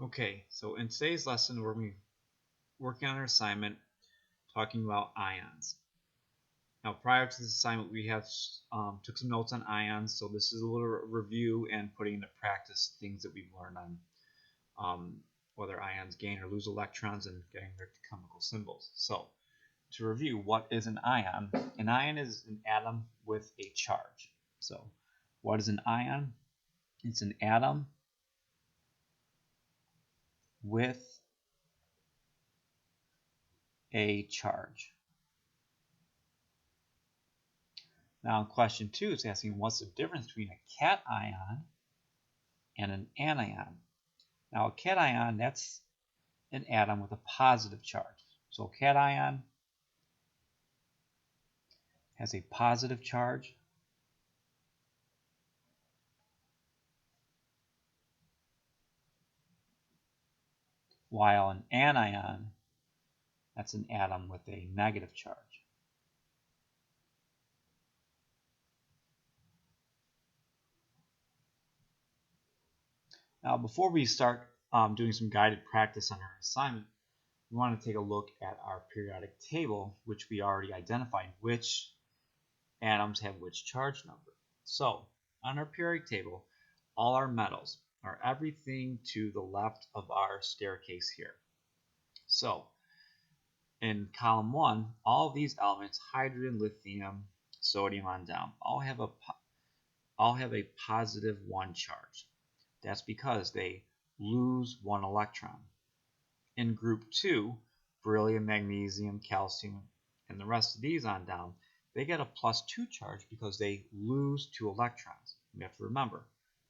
Okay, so in today's lesson, we're going to be working on our assignment talking about ions. Now, prior to this assignment, we have took some notes on ions, so this is a little review and putting into practice things that we've learned on whether ions gain or lose electrons and getting their chemical symbols. So, to review, what is an ion? An ion is an atom with a charge. So, what is an ion? It's an atom with a charge. Now in question 2, it's asking what's the difference between a cation and an anion. Now a cation, that's an atom with a positive charge. So a cation has a positive charge, while an anion, that's an atom with a negative charge. Now before we start doing some guided practice on our assignment, we want to take a look at our periodic table, which we already identified which atoms have which charge number. So on our periodic table, all our metals are everything to the left of our staircase here. So in column 1, all of these elements, hydrogen, lithium, sodium on down, all have a positive 1 charge. That's because they lose 1 electron. In group 2, beryllium, magnesium, calcium, and the rest of these on down, they get a +2 charge because they lose 2 electrons. You have to remember,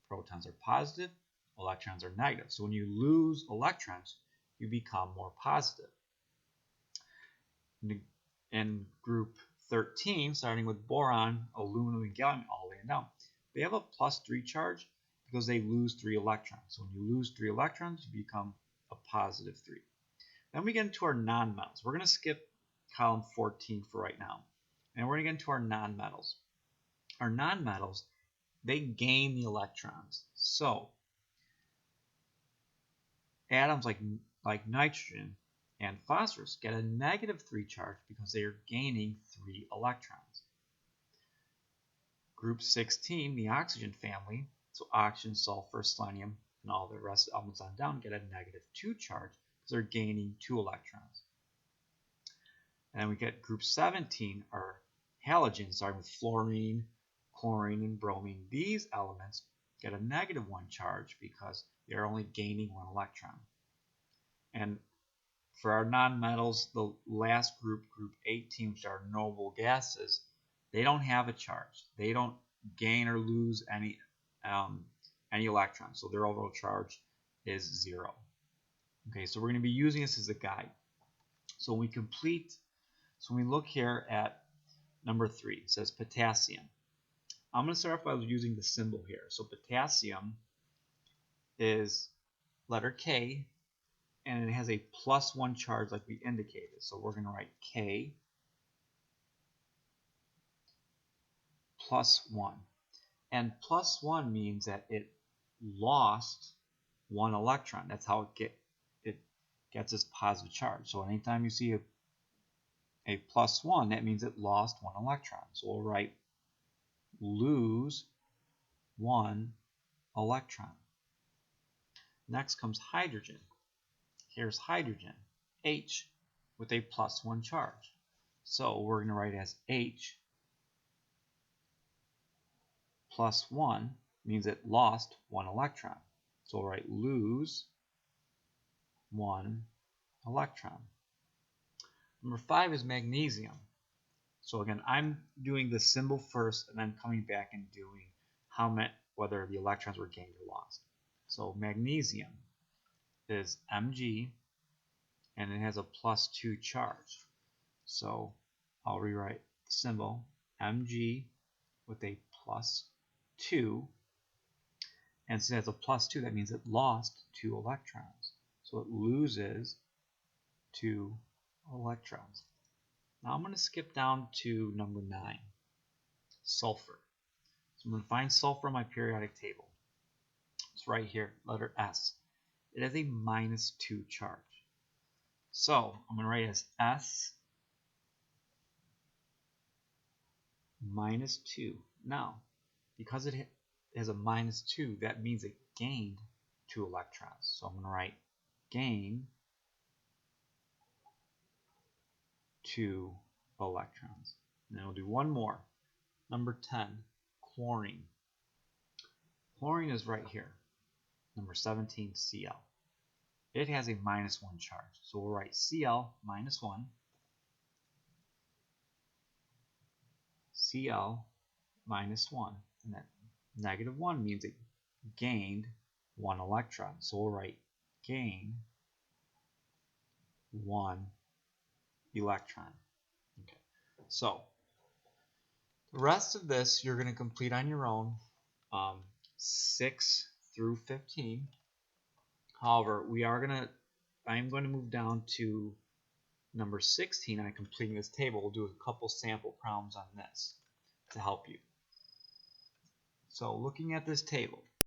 protons are positive, electrons are negative. So when you lose electrons, you become more positive. In group 13, starting with boron, aluminum, and gallium, all the way down, they have a +3 charge because they lose 3 electrons. So when you lose 3 electrons, you become a +3. Then we get into our nonmetals. We're going to skip column 14 for right now. And we're going to get into our nonmetals. Our nonmetals, they gain the electrons. So atoms like nitrogen and phosphorus get a -3 charge because they are gaining 3 electrons. Group 16, the oxygen family, so oxygen, sulfur, selenium, and all the rest of elements on down get a -2 charge because they're gaining 2 electrons. And then we get group 17 are halogens, starting with fluorine, chlorine, and bromine. These elements get a -1 charge because they're only gaining 1 electron. And for our nonmetals, the last group, group 18, which are noble gases, they don't have a charge. They don't gain or lose any electrons, so their overall charge is 0. Okay, so we're going to be using this as a guide. So when we look here at number 3, it says potassium. I'm going to start off by using the symbol here. So potassium is letter K, and it has a +1 charge like we indicated. So we're going to write K +1. And +1 means that it lost 1 electron. That's how it gets its positive charge. So anytime you see a +1, that means it lost 1 electron. So we'll write lose 1 electron. Next comes hydrogen. Here's hydrogen, H, with a +1 charge. So we're going to write as H +1 means it lost 1 electron. So we'll write lose 1 electron. Number 5 is magnesium. So again, I'm doing the symbol first and then coming back and doing whether the electrons were gained or lost. So magnesium is Mg, and it has a +2 charge. So I'll rewrite the symbol Mg with a +2, and since it has a +2, that means it lost 2 electrons. So it loses 2 electrons. Now I'm going to skip down to number 9, sulfur. So I'm going to find sulfur on my periodic table. It's right here, letter S. it has a -2 charge. So I'm going to write it as S -2. Now, because it has a -2, that means it gained 2 electrons. So I'm going to write gain 2 electrons. And then we'll do one more. Number 10, chlorine. Chlorine is right here. Number 17, Cl. It has a -1 charge. So we'll write Cl -1. Cl -1. And that -1 means it gained 1 electron. So we'll write gain 1 electron. Okay. So the rest of this you're going to complete on your own, 6 through 15. However, I'm going to move down to number 16 on completing this table. We'll do a couple sample problems on this to help you. So looking at this table,